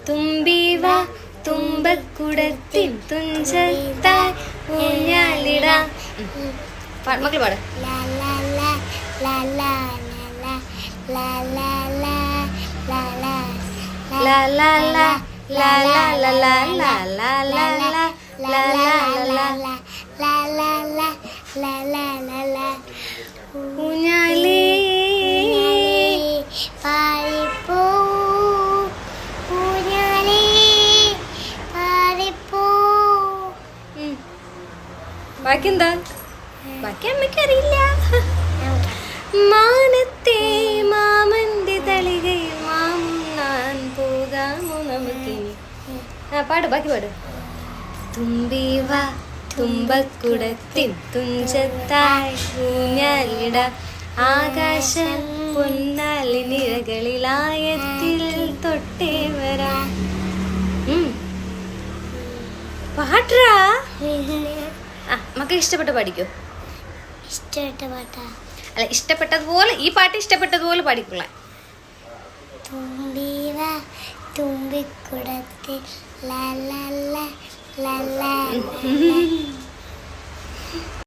തുമ്പി വാ തുമ്പക്കുടത്തിൻ തുഞ്ചത്തായി ഊഞ്ഞാലിടാം. മക്കള് പാട്. ഊഞ്ഞാലി പാടിപ്പോ ഊഞ്ഞാലി പാടിപ്പോ. ബാക്കി എന്താ? ബാക്കി അമ്മയ്ക്ക് അറിയില്ല. മാനത്തെ മാമന്റെ തളികയിൽ മാമുണ്ണാൻ പോകാമോ നമുക്കിനി. പാട്, ബാക്കി പാട്. തുമ്പി വാ തുമ്പക്കുടത്തിൻ തുഞ്ചത്തായി ഊഞ്ഞാലിടാം. ആകാശം പൊന്നാലിനിഴകളിലായത്തിൽ തൊട്ടേ വരാം. പാട്ടാ മക്കൾ ഇഷ്ടപ്പെട്ട പാടിക്കോ. ഇഷ്ടപ്പെട്ട പാട്ടാ? അല്ല, ഇഷ്ടപ്പെട്ടതുപോലെ ഈ പാട്ട് ഇഷ്ടപ്പെട്ടതുപോലെ പാടിക്കൊള്ള. തുമ്പി വാ തുമ്പിക്കുടത്തിൽ ലാ ലാ ലാ ലാ ലാ.